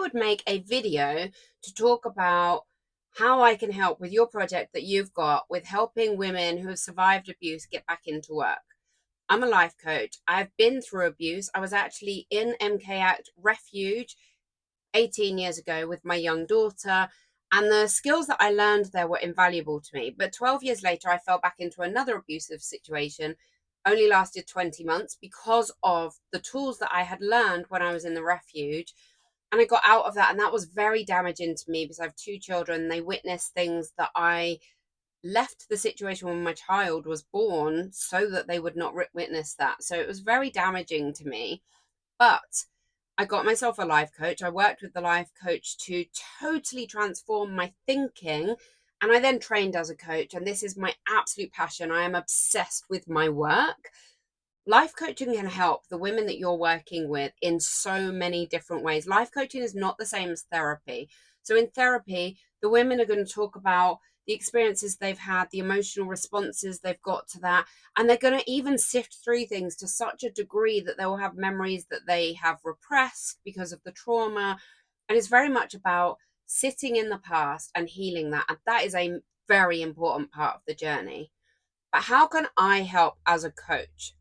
would make a video to talk about how I can help with your project that you've got with helping women who have survived abuse get back into work. I'm a life coach. I've been through abuse. I was actually in MKact Refuge 18 years ago with my young daughter, and the skills that I learned there were invaluable to me. But 12 years later, I fell back into another abusive situation, only lasted 20 months because of the tools that I had learned when I was in the refuge. And I got out of that, and that was very damaging to me because I have two children. They witnessed things that I left the situation when my child was born so that they would not witness that. So it was very damaging to me. But I got myself a life coach. I worked with the life coach to totally transform my thinking. And I then trained as a coach. And this is my absolute passion. I am obsessed with my work. Life coaching can help the women that you're working with in so many different ways. Life coaching is not the same as therapy. So in therapy, the women are going to talk about the experiences they've had, the emotional responses they've got to that, and they're going to even sift through things to such a degree that they will have memories that they have repressed because of the trauma. And it's very much about sitting in the past and healing that. And that is a very important part of the journey. But how can I help as a coach?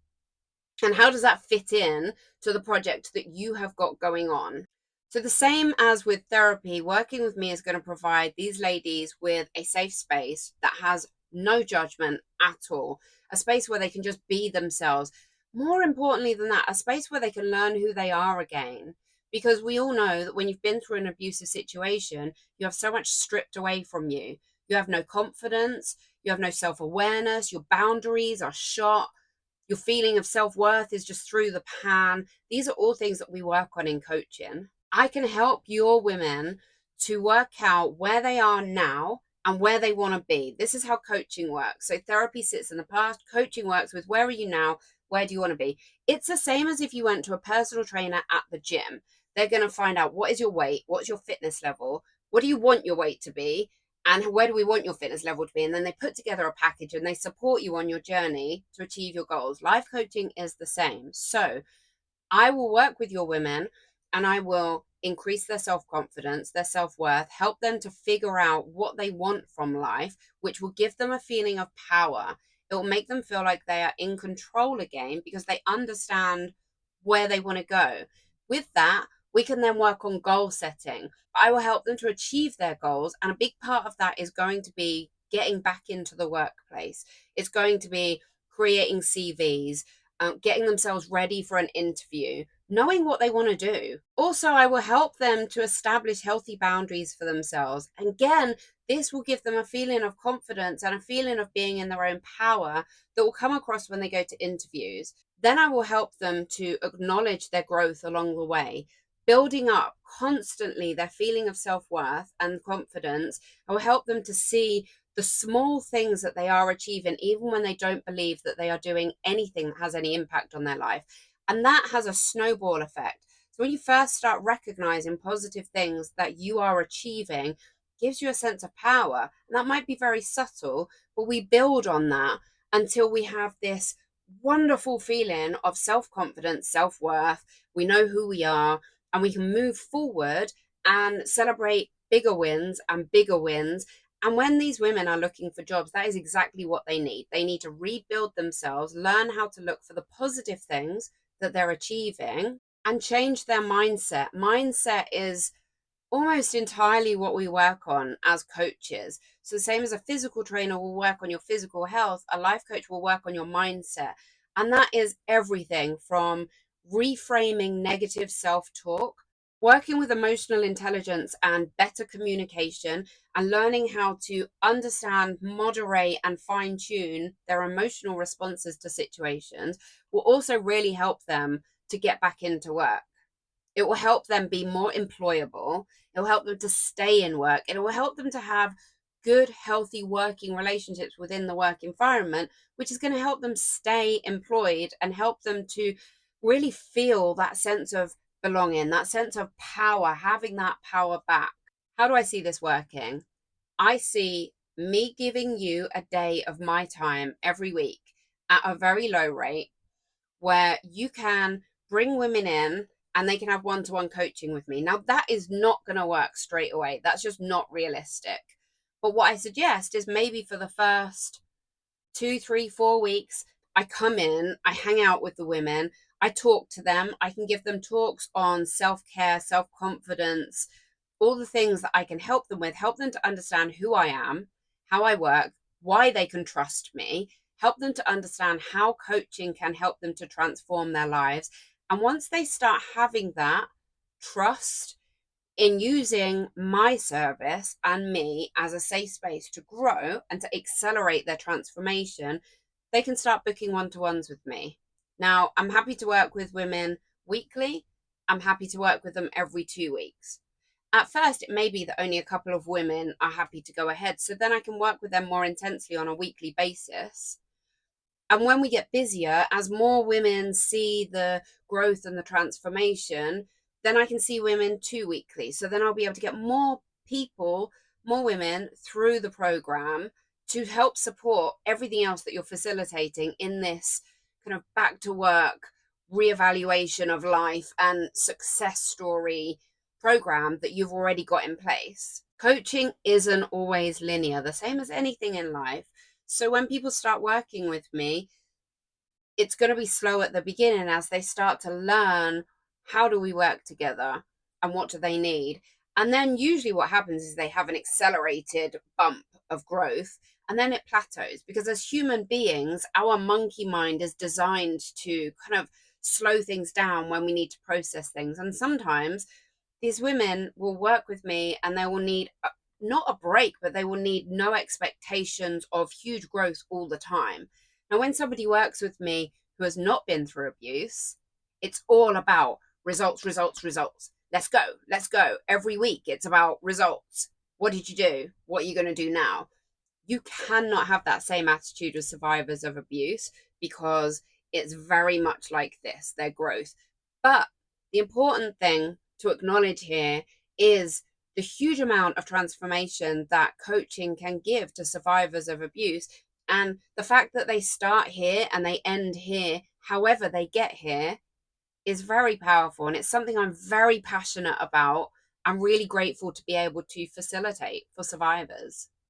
And how does that fit in to the project that you have got going on? So, the same as with therapy, working with me is going to provide these ladies with a safe space that has no judgment at all, a space where they can just be themselves. More importantly than that, a space where they can learn who they are again. Because we all know that when you've been through an abusive situation, you have so much stripped away from you. You have no confidence, you have no self awareness, your boundaries are shot. Your feeling of self-worth is just through the pan. These are all things that we work on in coaching. I can help your women to work out where they are now and where they want to be. This is how coaching works. So therapy sits in the past. Coaching works with where are you now? Where do you want to be? It's the same as if you went to a personal trainer at the gym. They're going to find out what is your weight? What's your fitness level? What do you want your weight to be? And where do we want your fitness level to be? And then they put together a package and they support you on your journey to achieve your goals. Life coaching is the same. So I will work with your women and I will increase their self-confidence, their self-worth, help them to figure out what they want from life, which will give them a feeling of power. It will make them feel like they are in control again because they understand where they want to go. With that, we can then work on goal setting. I will help them to achieve their goals. And a big part of that is going to be getting back into the workplace. It's going to be creating CVs, getting themselves ready for an interview, knowing what they want to do. Also, I will help them to establish healthy boundaries for themselves. And again, this will give them a feeling of confidence and a feeling of being in their own power that will come across when they go to interviews. Then I will help them to acknowledge their growth along the way, building up constantly their feeling of self-worth and confidence. I will help them to see the small things that they are achieving, even when they don't believe that they are doing anything that has any impact on their life. And that has a snowball effect. So when you first start recognizing positive things that you are achieving, it gives you a sense of power. And that might be very subtle, but we build on that until we have this wonderful feeling of self-confidence, self-worth. We know who we are, and we can move forward and celebrate bigger wins and bigger wins. And when these women are looking for jobs, that is exactly what they need. They need to rebuild themselves, learn how to look for the positive things that they're achieving, and change their mindset. Mindset is almost entirely what we work on as coaches. So the same as a physical trainer will work on your physical health, a life coach will work on your mindset. And that is everything from reframing negative self-talk, working with emotional intelligence and better communication, and learning how to understand, moderate, and fine-tune their emotional responses to situations will also really help them to get back into work. It will help them be more employable. It will help them to stay in work. It will help them to have good, healthy working relationships within the work environment, which is going to help them stay employed and help them to really feel that sense of belonging, that sense of power, having that power back. How do I see this working? I see me giving you a day of my time every week at a very low rate where you can bring women in and they can have one-to-one coaching with me. Now, that is not going to work straight away. That's just not realistic. But what I suggest is maybe for the first 2, 3, 4 weeks, I come in, I hang out with the women, I talk to them, I can give them talks on self-care, self-confidence, all the things that I can help them with, help them to understand who I am, how I work, why they can trust me, help them to understand how coaching can help them to transform their lives. And once they start having that trust in using my service and me as a safe space to grow and to accelerate their transformation, they can start booking one-to-ones with me. Now, I'm happy to work with women weekly. I'm happy to work with them every 2 weeks. At first, it may be that only a couple of women are happy to go ahead. So then I can work with them more intensely on a weekly basis. And when we get busier, as more women see the growth and the transformation, then I can see women 2 weekly. So then I'll be able to get more people, more women through the program to help support everything else that you're facilitating in this kind of back to work reevaluation of life and success story program that you've already got in place. Coaching isn't always linear, the same as anything in life. So when people start working with me, it's going to be slow at the beginning as they start to learn how do we work together and what do they need. And then usually what happens is they have an accelerated bump of growth and then it plateaus, because as human beings, our monkey mind is designed to kind of slow things down when we need to process things. And sometimes these women will work with me and they will need not a break, but they will need no expectations of huge growth all the time. Now, when somebody works with me who has not been through abuse, it's all about results, results, results. Let's go, let's go. Every week, it's about results. What did you do? What are you going to do now? You cannot have that same attitude with survivors of abuse, because it's very much like this, their growth. But the important thing to acknowledge here is the huge amount of transformation that coaching can give to survivors of abuse. And the fact that they start here and they end here, however they get here, is very powerful. And it's something I'm very passionate about. I'm really grateful to be able to facilitate for survivors.